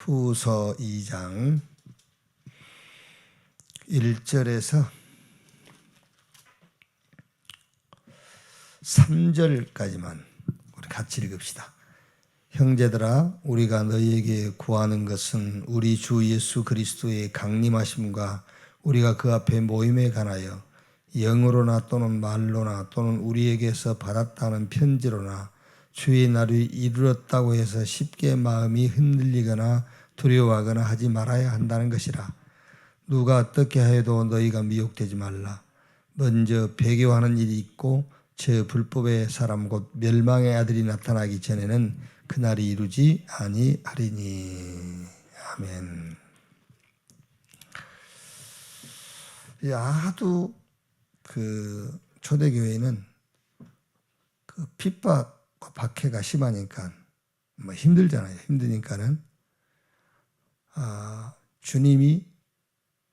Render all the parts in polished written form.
후서 2장 1절에서 3절까지만 우리 같이 읽읍시다. 형제들아, 우리가 너희에게 구하는 것은 우리 주 예수 그리스도의 강림하심과 우리가 그 앞에 모임에 관하여 영으로나 또는 말로나 또는 우리에게서 받았다는 편지로나 주의 날이 이르렀다고 해서 쉽게 마음이 흔들리거나 두려워하거나 하지 말아야 한다는 것이라. 누가 어떻게 하여도 너희가 미혹되지 말라. 먼저 배교하는 일이 있고 저 불법의 사람 곧 멸망의 아들이 나타나기 전에는 그날이 이루지 아니하리니. 아멘. 아주 그 초대교회는 그 핍박과 박해가 심하니까 뭐 힘들잖아요. 힘드니까는 주님이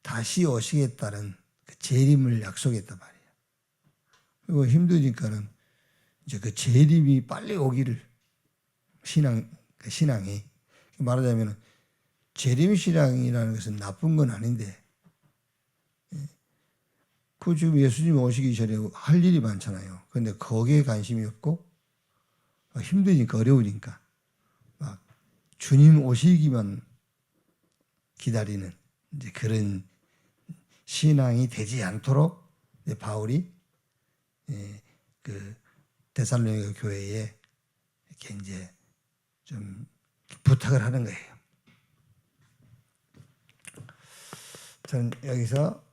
다시 오시겠다는 그 재림을 약속했단 말이에요. 그리고 힘드니까는 이제 그 재림이 빨리 오기를 신앙이 말하자면 재림 신앙이라는 것은 나쁜 건 아닌데 그 지금 예수님 오시기 전에 할 일이 많잖아요. 그런데 거기에 관심이 없고 힘드니까 어려우니까 막 주님 오시기만 기다리는 이제 그런 신앙이 되지 않도록 바울이 그 데살로니가 교회에 이렇게 이제 좀 부탁을 하는 거예요. 저는 여기서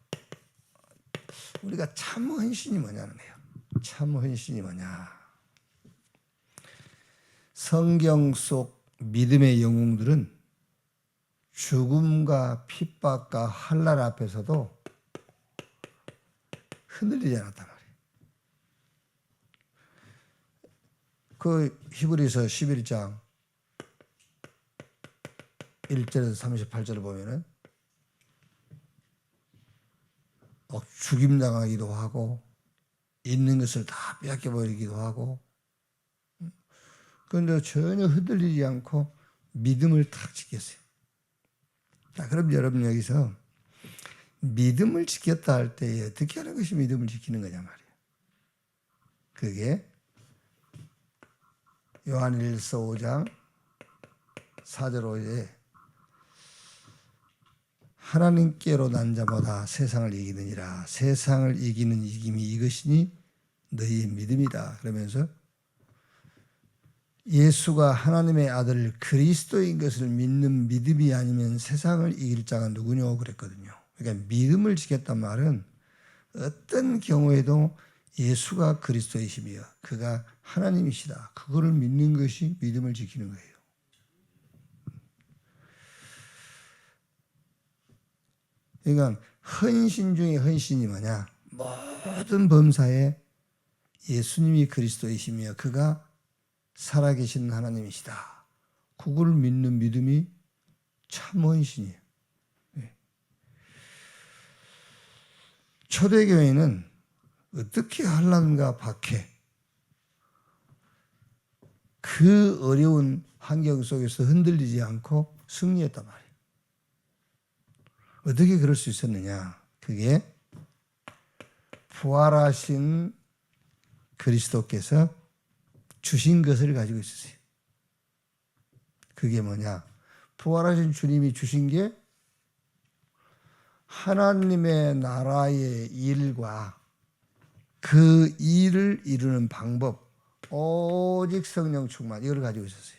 우리가 참 헌신이 뭐냐는 거예요. 참 헌신이 뭐냐. 성경 속 믿음의 영웅들은 죽음과 핍박과 환난 앞에서도 흔들리지 않았단 말이에요. 그 히브리서 11장 1절에서 38절을 보면은 죽임당하기도 하고 있는 것을 다 빼앗겨버리기도 하고 그런데 전혀 흔들리지 않고 믿음을 탁 지켰어요. 자, 그럼 여러분 여기서 믿음을 지켰다 할 때 어떻게 하는 것이 믿음을 지키는 거냐 말이에요. 그게 요한일서 5장 4절 5절에 하나님께로 난 자보다 세상을 이기느니라. 세상을 이기는 이김이 이것이니 너희의 믿음이다. 그러면서 예수가 하나님의 아들 그리스도인 것을 믿는 믿음이 아니면 세상을 이길 자가 누구냐고 그랬거든요. 그러니까 믿음을 지켰단 말은 어떤 경우에도 예수가 그리스도이시며 그가 하나님이시다. 그거를 믿는 것이 믿음을 지키는 거예요. 그러니까 헌신 중에 헌신이 뭐냐? 모든 범사에 예수님이 그리스도이시며 그가 살아계신 하나님이시다. 그걸 믿는 믿음이 참 헌신이에요. 초대교회는 어떻게 환난과 박해 그 어려운 환경 속에서 흔들리지 않고 승리했단 말이에요. 어떻게 그럴 수 있었느냐? 그게 부활하신 그리스도께서 주신 것을 가지고 있었어요. 그게 뭐냐? 부활하신 주님이 주신 게 하나님의 나라의 일과 그 일을 이루는 방법, 오직 성령 충만, 이걸 가지고 있었어요.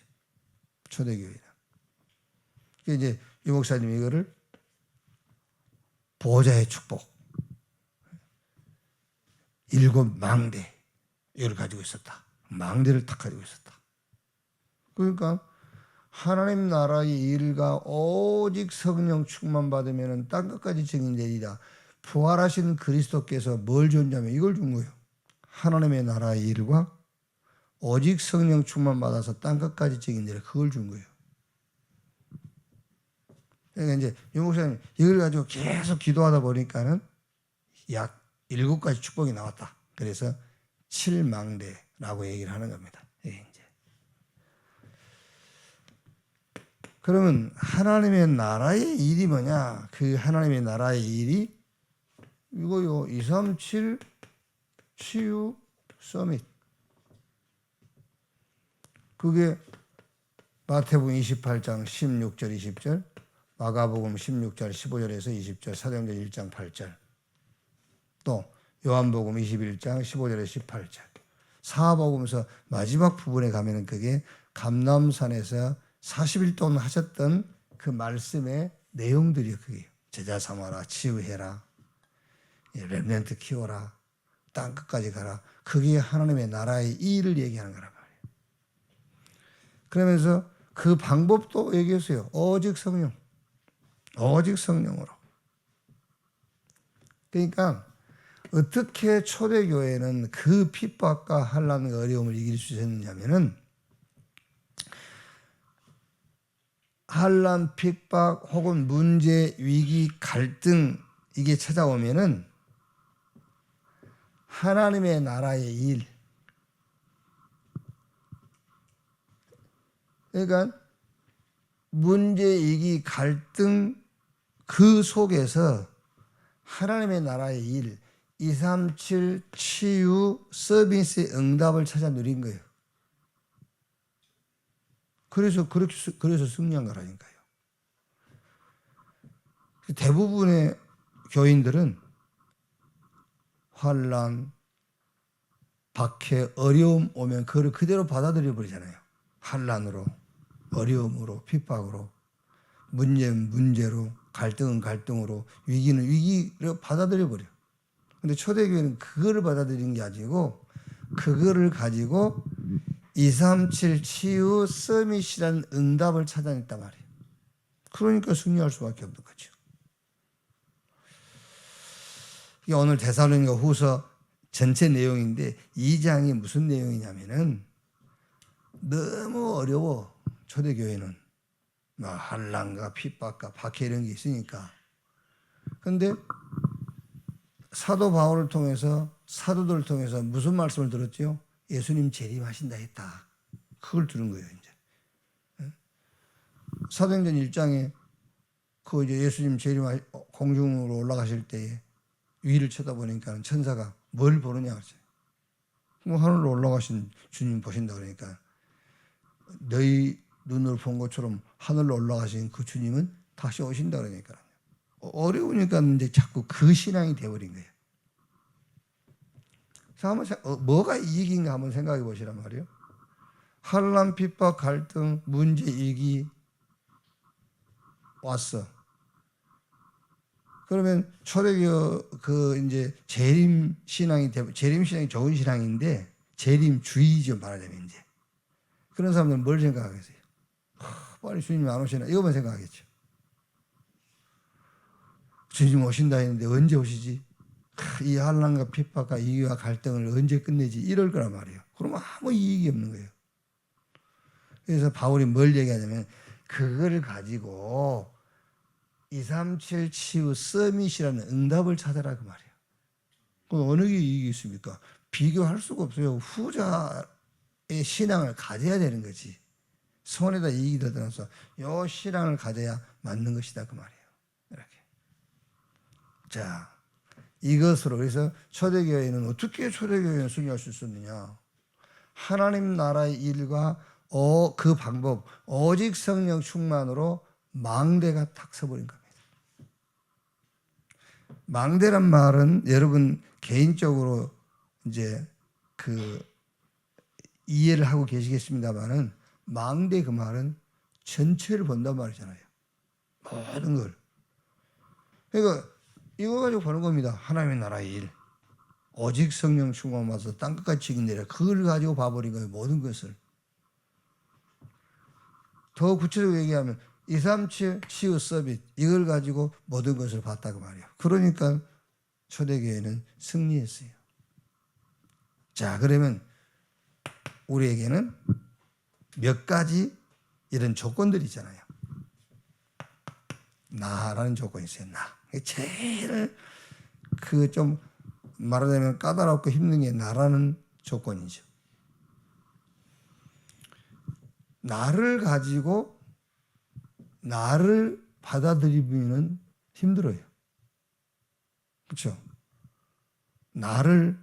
초대교회는. 이제 유 목사님이 이거를 보호자의 축복, 일곱 망대, 이걸 가지고 있었다. 망대를 딱 가지고 있었다. 그러니까 하나님 나라의 일과 오직 성령 충만 받으면 땅 끝까지 증인되리라. 부활하신 그리스도께서 뭘 줬냐면 이걸 준 거예요. 하나님의 나라의 일과 오직 성령 충만 받아서 땅 끝까지 증인되리라. 그걸 준 거예요. 그러니까 이제 유 목사님 이걸 가지고 계속 기도하다 보니까는 약 7가지 축복이 나왔다. 그래서 7망대라고 얘기를 하는 겁니다. 이제 그러면 하나님의 나라의 일이 뭐냐? 그 하나님의 나라의 일이 이거요. 237 치유 서밋. 그게 마태복음 28장 16절 20절, 마가복음 16장 15절에서 20절, 사도행전 1장 8절, 또 요한복음 21장 15절에서 18절. 사복음서 마지막 부분에 가면은 그게 감람산에서 40일 동안 하셨던 그 말씀의 내용들이요. 그게 제자 삼아라, 치유해라, 렘넌트 키워라, 땅 끝까지 가라. 그게 하나님의 나라의 일을 얘기하는 거란 말이에요. 그러면서 그 방법도 얘기했어요. 오직 성령, 오직 성령으로. 그러니까 어떻게 초대교회는 그 핍박과 환난과 어려움을 이길 수 있었느냐면은 환난, 핍박 혹은 문제, 위기, 갈등 이게 찾아오면은 하나님의 나라의 일, 그러니까 문제, 위기, 갈등 그 속에서 하나님의 나라의 일, 237 치유 서비스의 응답을 찾아 누린 거예요. 그래서 승리한 거라니까요. 대부분의 교인들은 환난, 박해, 어려움 오면 그걸 그대로 받아들여 버리잖아요. 환난으로, 어려움으로, 핍박으로, 문제는 문제로, 갈등은 갈등으로, 위기는 위기로 받아들여 버려. 근데 초대교회는 그거를 받아들인 게 아니고 그거를 가지고 237 치유 서밋이라는 응답을 찾아냈단 말이에요. 그러니까 승리할 수밖에 없는 거죠. 이게 오늘 데살로니가 후서 전체 내용인데 2장이 무슨 내용이냐면은 너무 어려워. 초대교회는 환난과 핍박과 박해 이런 게 있으니까. 그런데 사도 바울을 통해서 사도들을 통해서 무슨 말씀을 들었죠? 예수님 재림하신다 했다. 그걸 들은 거예요. 이제 사도행전 1장에 그 이제 예수님 재림 공중으로 올라가실 때에 위를 쳐다보니까 천사가 뭘 보느냐 그랬어요. 뭐 하늘로 올라가신 주님 보신다 그러니까 너희 눈으로 본 것처럼 하늘로 올라가신 그 주님은 다시 오신다 그러니까 어려우니까 이제 자꾸 그 신앙이 되어버린 거예요. 그래서 한번 뭐가 이익인가 한번 생각해 보시란 말이에요. 환난, 핍박, 갈등, 문제, 위기 왔어. 그러면 초대교 그 이제 재림 신앙이 좋은 신앙인데 재림주의죠 말하자면 이제 그런 사람들은 뭘 생각하겠어요? 빨리 주님 안 오시나 이거만 생각하겠죠. 주님 오신다 했는데 언제 오시지? 이 환난과 핍박과 이기와 갈등을 언제 끝내지? 이럴 거란 말이에요. 그러면 아무 이익이 없는 거예요. 그래서 바울이 뭘 얘기하냐면 그걸 가지고 237 치유 서밋이라는 응답을 찾아라 그 말이에요. 그럼 어느 게 이익이 있습니까? 비교할 수가 없어요. 후자의 신앙을 가져야 되는 거지. 손에다 이익이 더 들어서 요 신앙을 가져야 맞는 것이다 그 말이에요. 이렇게. 자, 이것으로 그래서 초대교회는 어떻게 초대교회는 승리할 수 있었느냐? 하나님 나라의 일과 그 방법 오직 성령 충만으로 망대가 탁 서버린 겁니다. 망대란 말은 여러분 개인적으로 이제 그 이해를 하고 계시겠습니다만은 망대 그 말은 전체를 본단 말이잖아요. 모든 걸. 그러니까 이거 가지고 보는 겁니다. 하나님의 나라의 일. 오직 성령 충만 받아서 땅끝까지 지kin 내려 그걸 가지고 봐버린 거예요. 모든 것을. 더 구체적으로 얘기하면 237 치유 서밋 이걸 가지고 모든 것을 봤다고 말이에요. 그러니까 초대교회는 승리했어요. 자, 그러면 우리에게는 몇 가지 이런 조건들이 있잖아요. 나라는 조건이 있어요. 나. 제일 그 좀 말하자면 까다롭고 힘든 게 나라는 조건이죠. 나를 가지고 나를 받아들이기는 힘들어요. 그렇죠? 나라는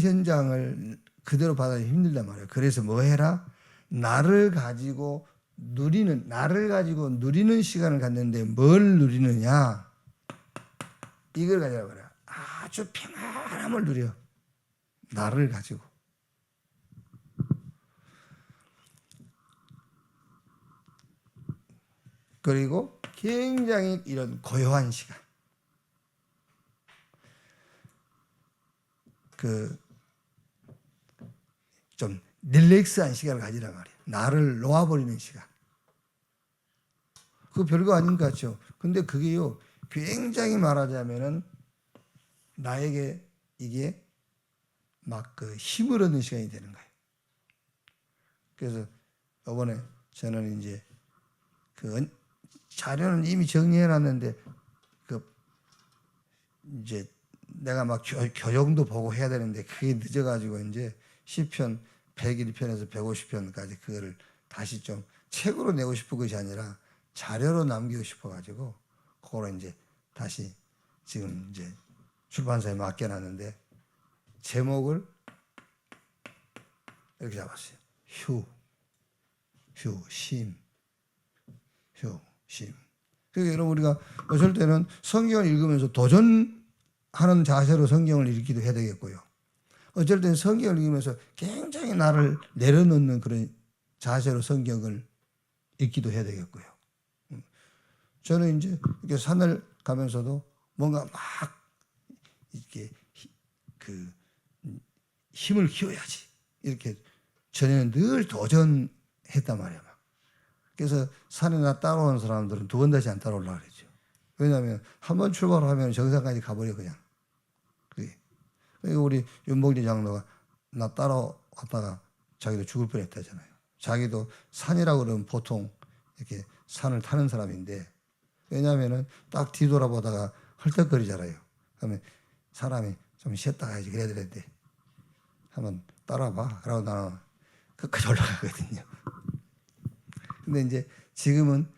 현장을 그대로 받아들이기 힘들단 말이에요. 그래서 뭐 해라? 나를 가지고 누리는 시간을 갖는데 뭘 누리느냐? 이걸 가지고 그래. 아주 평안함을 누려. 나를 가지고. 그리고 굉장히 이런 고요한 시간. 좀 릴렉스한 시간을 가지란 말이에요. 나를 놓아버리는 시간. 그거 별거 아닌 것 같죠. 근데 그게요, 굉장히 말하자면은 나에게 이게 막 힘을 얻는 시간이 되는 거예요. 그래서 이번에 저는 이제 자료는 이미 정리해 놨는데 이제 내가 막 교정도 보고 해야 되는데 그게 늦어가지고 이제 시편 101편에서 150편까지 그거를 다시 좀 책으로 내고 싶은 것이 아니라 자료로 남기고 싶어가지고 그거를 이제 다시 지금 이제 출판사에 맡겨놨는데 제목을 이렇게 잡았어요. 심. 그러니까 여러분 우리가 어쩔 때는 성경을 읽으면서 도전하는 자세로 성경을 읽기도 해야 되겠고요. 어쩔 때는 성경을 읽으면서 굉장히 나를 내려놓는 그런 자세로 성경을 읽기도 해야 되겠고요. 저는 이제 이렇게 산을 가면서도 뭔가 막 이렇게 힘을 키워야지. 이렇게 전에는 늘 도전했단 말이야. 그래서 산에 나 따라오는 사람들은 두 번 다시 안 따라오려고 그러죠. 왜냐하면 한 번 출발하면 정상까지 가버려 그냥. 그러니까 우리 윤봉지 장로가 나 따라왔다가 자기도 죽을 뻔했다잖아요. 자기도 산이라고 그러면 보통 이렇게 산을 타는 사람인데 왜냐하면은 딱 뒤돌아보다가 헐떡거리잖아요. 그러면 사람이 좀 쉬었다 가야지 그래야 되는데 한번 따라봐. 그러고 나는 끝까지 올라가거든요. 근데 이제 지금은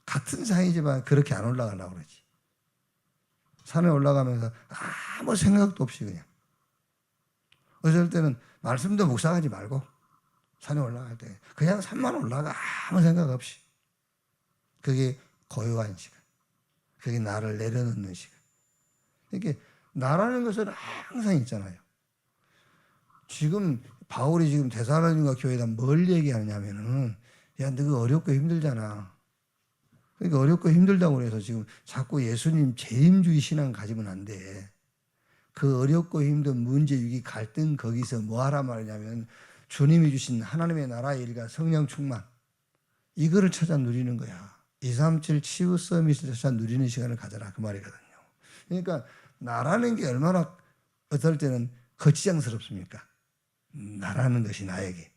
같은 산이지만 그렇게 안 올라가려고 그러지. 산에 올라가면서 아무 생각도 없이 그냥. 어쩔 때는 말씀도 묵상하지 말고 산에 올라갈 때 그냥 산만 올라가 아무 생각 없이. 그게 고요한 시간. 그게 나를 내려놓는 시간. 이렇게 나라는 것은 항상 있잖아요. 지금 바울이 지금 데살로니가 교회에다 뭘 얘기하냐면은 야, 너가 어렵고 힘들잖아. 그러니까 어렵고 힘들다고 해서 지금 자꾸 예수님 재임주의 신앙 가지면 안 돼. 그 어렵고 힘든 문제, 위기, 갈등 거기서 뭐 하라 말이냐면 주님이 주신 하나님의 나라의 일과 성령 충만 이거를 찾아 누리는 거야. 237 치유 서밋을 찾아 누리는 시간을 가져라 그 말이거든요. 그러니까 나라는 게 얼마나 어떨 때는 거치장스럽습니까? 나라는 것이 나에게.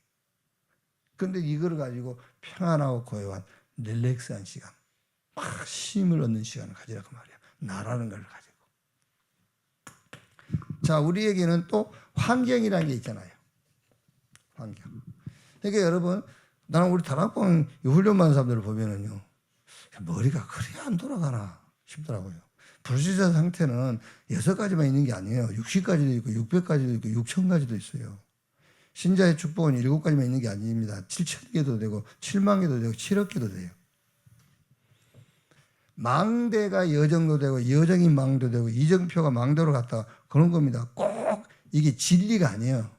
그런데 이걸 가지고 평안하고 고요한 릴렉스한 시간, 막 힘을 얻는 시간을 가지라 그 말이야. 나라는 걸 가지고. 자, 우리에게는 또 환경이라는 게 있잖아요. 환경. 그러니까 여러분, 나는 우리 다락방 훈련 받는 사람들을 보면은요, 머리가 그리 안 돌아가나 싶더라고요. 불시자 상태는 6가지만 있는 게 아니에요. 60가지도 있고 600가지도 있고 6000가지도 있어요. 신자의 축복은 7가지만 있는 게 아닙니다. 7000개도 되고 7만 개도 되고 7억 개도 돼요. 망대가 여정도 되고 여정이 망도 되고 이정표가 망도로 갔다가 그런 겁니다. 꼭 이게 진리가 아니에요.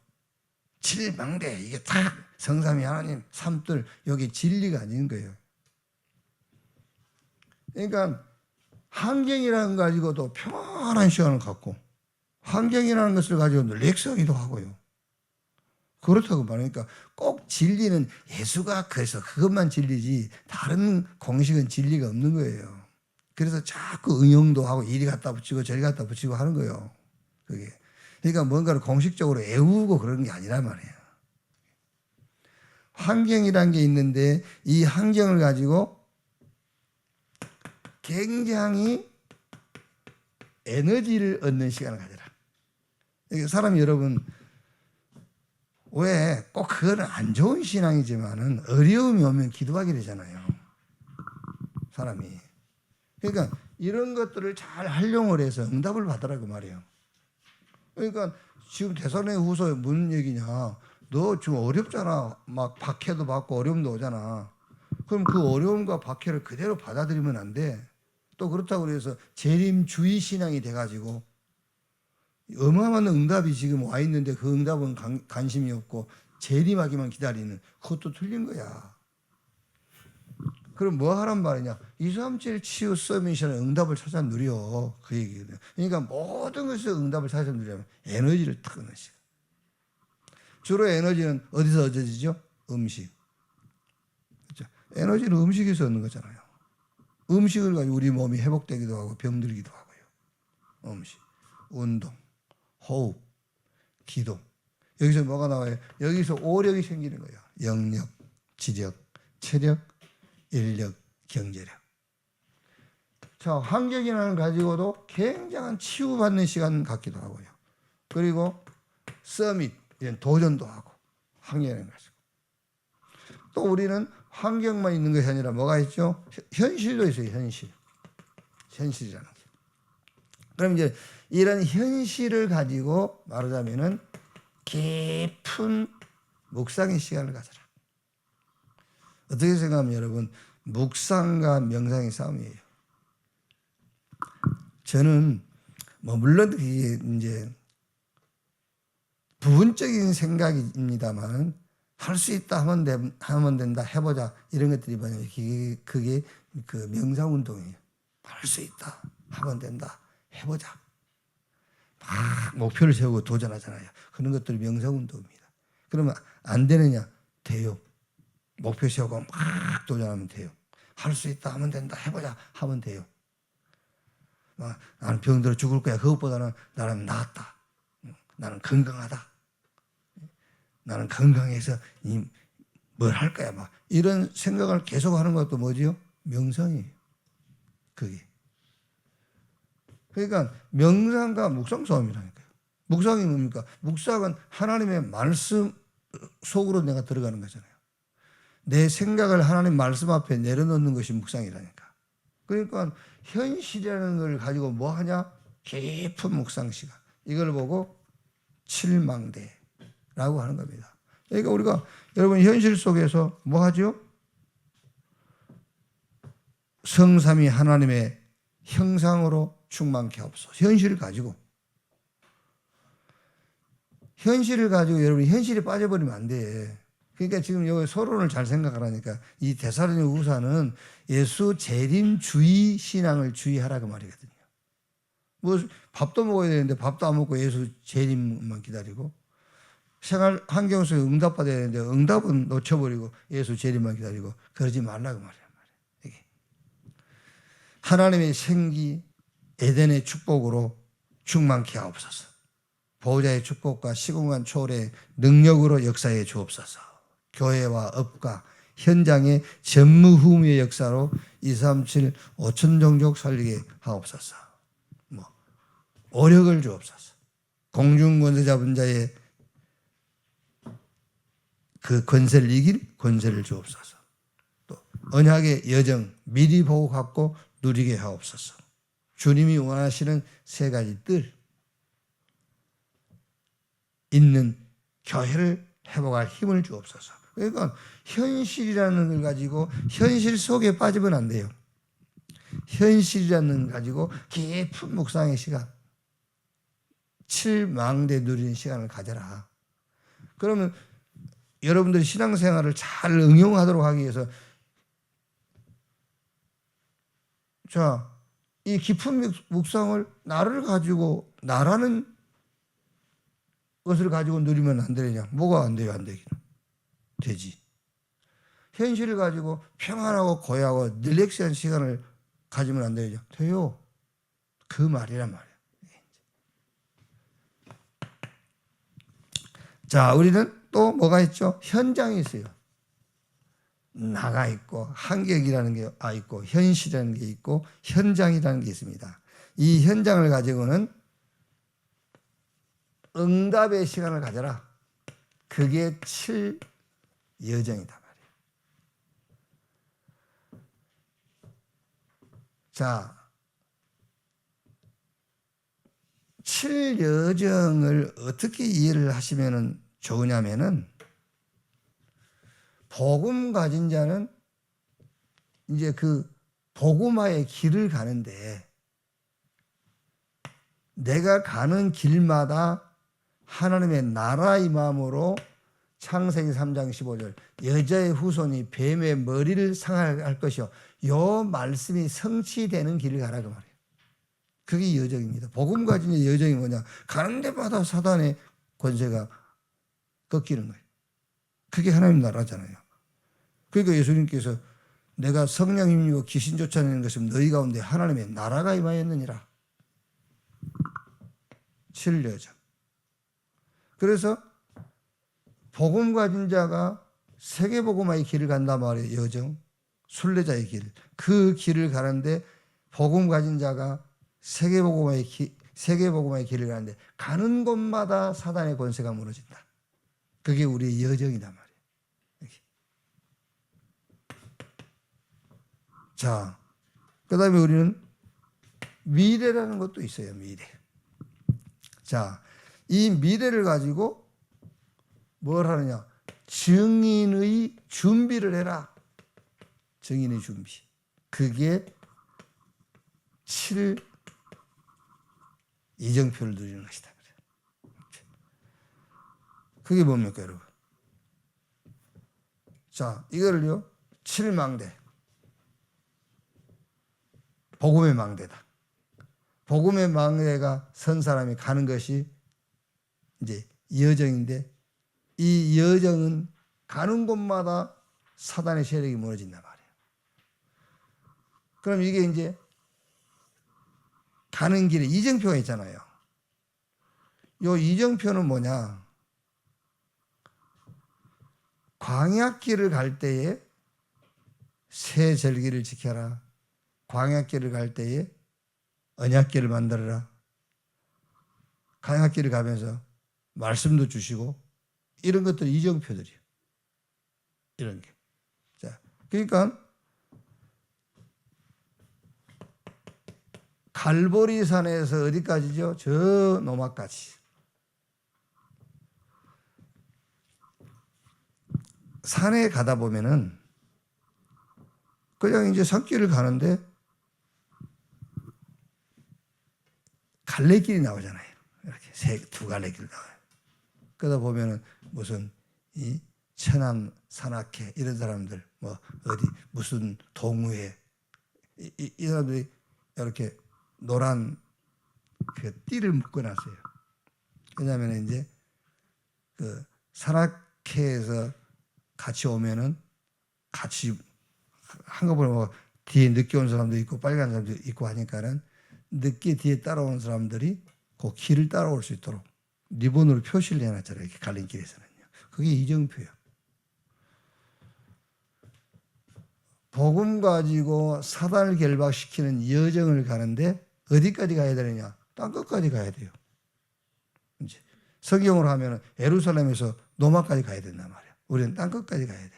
칠망대 이게 딱 성삼위 하나님 삼들 여기 진리가 아닌 거예요. 그러니까 환경이라는 거 가지고도 평안한 시간을 갖고 환경이라는 것을 가지고 릴렉스하기도 하고요. 그렇다고 말하니까 꼭 진리는 예수가 그래서 그것만 진리지 다른 공식은 진리가 없는 거예요. 그래서 자꾸 응용도 하고 이리 갖다 붙이고 저리 갖다 붙이고 하는 거예요. 그게. 그러니까 뭔가를 공식적으로 애우고 그런 게 아니란 말이에요. 환경이란 게 있는데 이 환경을 가지고 굉장히 에너지를 얻는 시간을 가져라. 사람이 여러분 왜 꼭 그거는 안 좋은 신앙이지만은 어려움이 오면 기도하게 되잖아요. 사람이. 그러니까 이런 것들을 잘 활용을 해서 응답을 받으라고 말이에요. 그러니까 지금 데살로니가후서에 무슨 얘기냐? 너 지금 어렵잖아. 막 박해도 받고 어려움도 오잖아. 그럼 그 어려움과 박해를 그대로 받아들이면 안 돼. 또 그렇다고 해서 재림주의 신앙이 돼가지고 어마어마한 응답이 지금 와 있는데 그 응답은 관심이 없고 재림하기만 기다리는, 그것도 틀린 거야. 그럼 뭐 하란 말이냐? 237 치유 서밋이라는 응답을 찾아 누려. 그 얘기거든. 그러니까 모든 것에서 응답을 찾아 누리려면 에너지를 탁 얻는 시간. 주로 에너지는 어디서 얻어지죠? 음식. 그렇죠? 에너지는 음식에서 얻는 거잖아요. 음식을 가지고 우리 몸이 회복되기도 하고 병들기도 하고요. 음식, 운동, 호흡, 기도. 여기서 뭐가 나와요? 여기서 오력이 생기는 거예요. 영력, 지력, 체력, 인력, 경제력. 자, 환경이라는 가지고도 굉장한 치유받는 시간 같기도 하고요. 그리고 서밋, 이런 도전도 하고 환경이라는 가지고. 또 우리는 환경만 있는 것이 아니라 뭐가 있죠? 현실도 있어요. 현실이라는 게. 그럼 이제 이런 현실을 가지고 말하자면은 깊은 묵상의 시간을 가져라. 어떻게 생각하면 여러분, 묵상과 명상의 싸움이에요. 저는 물론 이게 이제 부분적인 생각입니다만 할 수 있다 하면 된다, 해보자, 이런 것들이 뭐냐면 그게 그 명상 운동이에요. 할 수 있다, 하면 된다, 해보자. 막 목표를 세우고 도전하잖아요. 그런 것들이 명상 운동입니다. 그러면 안 되느냐? 돼요. 목표 세우고 막 도전하면 돼요. 할 수 있다, 하면 된다, 해보자, 하면 돼요. 나는 병들어 죽을 거야. 그것보다는 나는 나았다. 나는 건강하다. 나는 건강해서 뭘 할 거야. 막 이런 생각을 계속 하는 것도 뭐지요? 명상이에요. 그게. 그러니까 명상과 묵상 싸움이라니까요. 묵상이 뭡니까? 묵상은 하나님의 말씀 속으로 내가 들어가는 거잖아요. 내 생각을 하나님 말씀 앞에 내려놓는 것이 묵상이라니까. 그러니까 현실이라는 걸 가지고 뭐 하냐? 깊은 묵상 시간. 이걸 보고 칠망대라고 하는 겁니다. 그러니까 우리가 여러분 현실 속에서 뭐 하죠? 성삼위 하나님의 형상으로 충만케 하옵소서. 현실을 가지고 여러분이 현실에 빠져버리면 안 돼. 그러니까 지금 여기 서론을 잘 생각하라니까. 이 데살로니가후서는 예수 재림주의 신앙을 주의하라고 말이거든요. 뭐 밥도 먹어야 되는데 밥도 안 먹고 예수 재림만 기다리고, 생활 환경 속에 응답받아야 되는데 응답은 놓쳐버리고 예수 재림만 기다리고, 그러지 말라고 말이에요. 이게 하나님의 생기, 에덴의 축복으로 충만케 하옵소서. 보호자의 축복과 시공간 초월의 능력으로 역사해 주옵소서. 교회와 업과 현장의 전무후무의 역사로 237 5천 종족 살리게 하옵소서. 오력을 주옵소서. 공중권세 잡은 자의 그 권세를 이길 권세를 주옵소서. 또 언약의 여정 미리 보고 갖고 누리게 하옵소서. 주님이 원하시는 세 가지 뜰 있는 교회를 회복할 힘을 주옵소서. 그러니까 현실이라는 걸 가지고 현실 속에 빠지면 안 돼요. 현실이라는 걸 가지고 깊은 묵상의 시간, 칠망대 누리는 시간을 가져라. 그러면 여러분들이 신앙생활을 잘 응용하도록 하기 위해서, 자, 이 깊은 묵상을 나를 가지고, 나라는 것을 가지고 누리면 안 되느냐? 뭐가 안 돼요? 안 되기는. 되지. 현실을 가지고 평안하고 고요하고 릴렉스한 시간을 가지면 안 되느냐? 돼요. 그 말이란 말이에요. 자, 우리는 또 뭐가 있죠? 현장이 있어요. 나가 있고 환경이라는 게 있고 현실이라는 게 있고 현장이라는 게 있습니다. 이 현장을 가지고는 응답의 시간을 가져라. 그게 7여정이다 말이에요. 자, 7여정을 어떻게 이해를 하시면 좋으냐면은, 복음 가진 자는 이제 그 복음화의 길을 가는데, 내가 가는 길마다 하나님의 나라의 마음으로 창세기 3장 15절 여자의 후손이 뱀의 머리를 상할 것이요, 요 말씀이 성취되는 길을 가라 그 말이에요. 그게 여정입니다. 복음 가진 여정이 뭐냐? 가는 데마다 사단의 권세가 꺾이는 거예요. 그게 하나님 나라잖아요. 그러니까 예수님께서 내가 성령 힘입어 귀신 쫓아내는 것은 너희 가운데 하나님의 나라가 임하였느니라. 7여정. 그래서 복음 가진 자가 세계복음화의 길을 간단 말이에요. 여정, 순례자의 길. 그 길을 가는데 복음 가진 자가 세계복음화의 길을 가는데 가는 곳마다 사단의 권세가 무너진다. 그게 우리의 여정이단 말이에요. 이렇게. 자, 그 다음에 우리는 미래라는 것도 있어요. 미래. 자, 이 미래를 가지고 뭘 하느냐? 증인의 준비를 해라. 증인의 준비. 그게 7 이정표를 누리는 것이다. 그게 뭡니까, 여러분? 자, 이거를요, 7망대. 복음의 망대다. 복음의 망대가 선 사람이 가는 것이 이제 여정인데, 이 여정은 가는 곳마다 사단의 세력이 무너진단 말이에요. 그럼 이게 이제 가는 길에 이정표가 있잖아요. 요 이정표는 뭐냐? 광야길을 갈 때에 새 절기를 지켜라. 광야길을 갈 때에 언약궤를 만들어라. 광야길을 가면서 말씀도 주시고, 이런 것들이 이정표들이에요. 이런 게. 자, 그러니까 갈보리 산에서 어디까지죠? 저 노막까지. 산에 가다 보면은 그냥 이제 산길을 가는데 갈래길이 나오잖아요. 이렇게 두 갈래길 나와요. 그러다 보면은 무슨 이 천안 산악회 이런 사람들, 뭐 어디 무슨 동우회 이 사람들이 이렇게 노란 그 띠를 묶어놨어요. 왜냐하면 이제 그 산악회에서 같이 오면은 같이 한꺼번에 뭐 뒤에 늦게 온 사람도 있고 빨간 사람도 있고 하니까는 늦게 뒤에 따라온 사람들이 그 길을 따라올 수 있도록 리본으로 표시를 해놨잖아요. 이렇게 갈림길에서는요. 그게 이정표예요. 복음 가지고 사단을 결박시키는 여정을 가는데 어디까지 가야 되느냐? 땅끝까지 가야 돼요. 이제 성경으로 하면 예루살렘에서 노마까지 가야 된단 말이에요. 우리는 땅끝까지 가야 돼.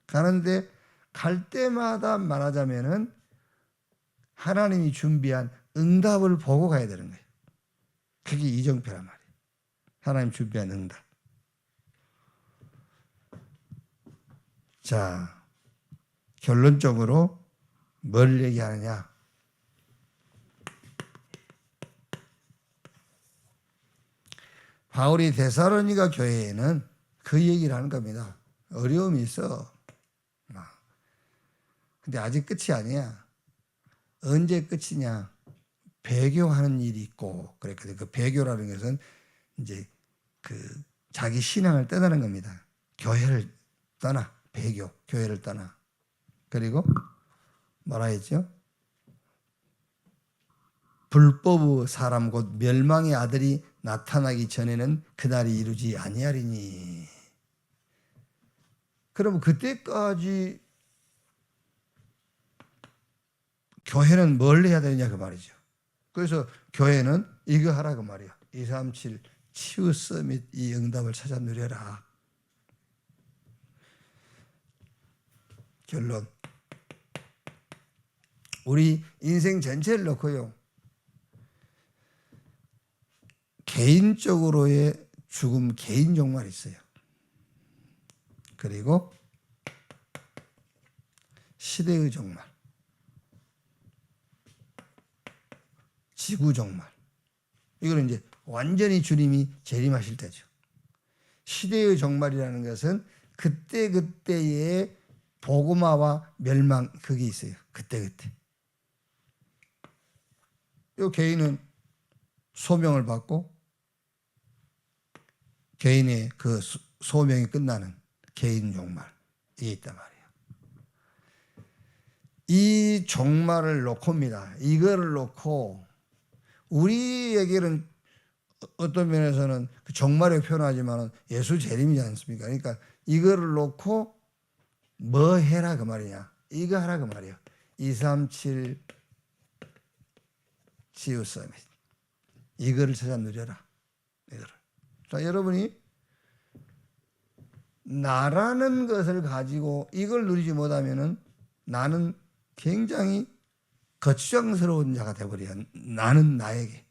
가는데 갈 때마다 말하자면은 하나님이 준비한 응답을 보고 가야 되는 거예요. 그게 이정표란 말이에요. 하나님 준비한 응답. 자, 결론적으로 뭘 얘기하느냐? 바울이 데살로니가 교회에는 그 얘기를 하는 겁니다. 어려움이 있어. 근데 아직 끝이 아니야. 언제 끝이냐? 배교하는 일이 있고, 그랬거든요. 그 배교라는 것은 이제 그 자기 신앙을 떠나는 겁니다. 교회를 떠나, 배교, 교회를 떠나. 그리고 뭐라 했죠? 불법의 사람 곧 멸망의 아들이 나타나기 전에는 그날이 이루지 아니하리니. 그러면 그때까지 교회는 뭘 해야 되느냐 그 말이죠. 그래서 교회는 이거 하라고 말이야. 237 치유 서밋 이 응답을 찾아 누려라. 결론. 우리 인생 전체를 놓고요. 개인적으로의 죽음, 개인 종말이 있어요. 그리고 시대의 종말, 지구 종말. 이거는 이제 완전히 주님이 재림하실 때죠. 시대의 종말이라는 것은 그때그때의 복음화와 멸망, 그게 있어요. 그때그때. 이 개인은 소명을 받고 개인의 그 소명이 끝나는 개인 종말, 이게 있단 말이에요. 이 종말을 놓고입니다. 이거를 놓고 우리에게는 어떤 면에서는 그 종말에 표현하지만 예수 재림이지 않습니까? 그러니까 이거를 놓고 뭐 해라 그 말이냐, 이거 하라 그 말이에요. 237 치유 서밋, 이거를 찾아 누려라. 이거를. 자, 여러분이 나라는 것을 가지고 이걸 누리지 못하면은 나는 굉장히 거추장스러운 자가 되어버려요. 나는 나에게.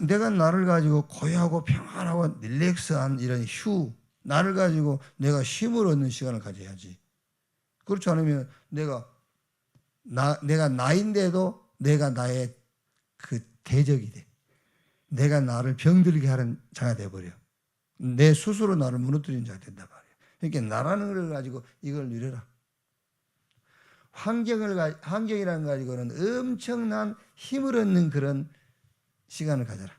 내가 나를 가지고 고요하고 평안하고 릴렉스한 이런 나를 가지고 내가 쉼을 얻는 시간을 가져야지. 그렇지 않으면 내가 나인데도 내가 나의 그 대적이 돼. 내가 나를 병들게 하는 자가 돼버려. 내 스스로 나를 무너뜨리는 자가 된단 말이에요. 그러니까 나라는 걸 가지고 이걸 누려라. 환경이라는 거 가지고는 엄청난 힘을 얻는 그런 시간을 가져라.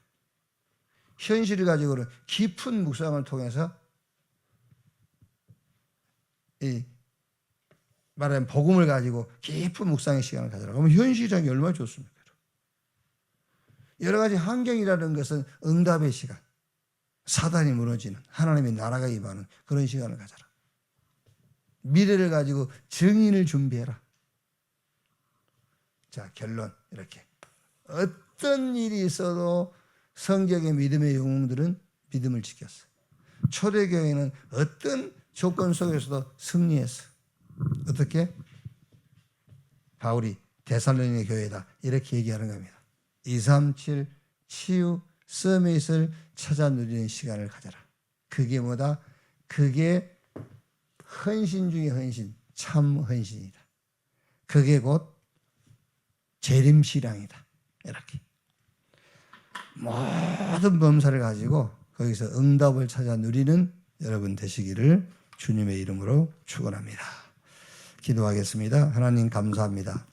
현실을 가지고는 깊은 묵상을 통해서 이 말하자면 복음을 가지고 깊은 묵상의 시간을 가져라. 그러면 현실이라는 게 얼마나 좋습니까? 여러 가지 환경이라는 것은 응답의 시간, 사단이 무너지는, 하나님의 나라가 임하는 그런 시간을 가져라. 미래를 가지고 증인을 준비해라. 자, 결론 이렇게. 어떤 일이 있어도 성경의 믿음의 영웅들은 믿음을 지켰어. 초대교회는 어떤 조건 속에서도 승리했어. 어떻게? 바울이 데살로니가 교회다 이렇게 얘기하는 겁니다. 237 치유 서밋을 찾아 누리는 시간을 가져라. 그게 뭐다? 그게 헌신 중에 헌신, 참 헌신이다. 그게 곧 재림시랑이다. 이렇게 모든 범사를 가지고 거기서 응답을 찾아 누리는 여러분 되시기를 주님의 이름으로 축원합니다. 기도하겠습니다. 하나님 감사합니다.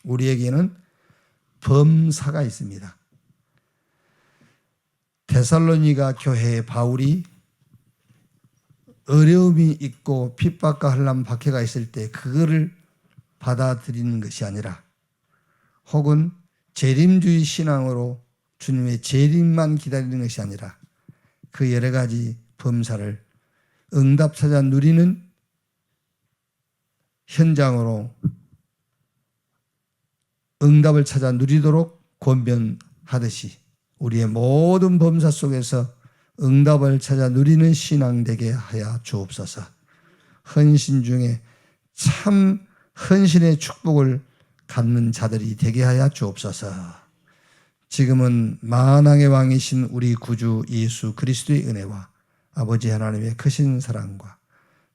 우리에게는 범사가 있습니다. 데살로니가 교회의 바울이 어려움이 있고 핍박과 환난 박해가 있을 때 그거를 받아들이는 것이 아니라 혹은 재림주의 신앙으로 주님의 재림만 기다리는 것이 아니라 그 여러 가지 범사를 응답 찾아 누리는 현장으로 응답을 찾아 누리도록 권면하듯이 우리의 모든 범사 속에서 응답을 찾아 누리는 신앙 되게 하여 주옵소서. 헌신 중에 참 헌신의 축복을 갖는 자들이 되게 하여 주옵소서. 지금은 만왕의 왕이신 우리 구주 예수 그리스도의 은혜와 아버지 하나님의 크신 사랑과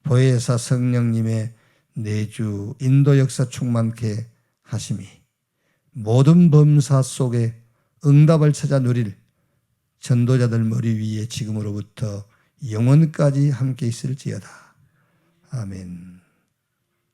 보혜사 성령님의 내주 인도 역사 충만케 하심이 모든 범사 속에 응답을 찾아 누릴 전도자들 머리 위에 지금으로부터 영원까지 함께 있을지어다. 아멘.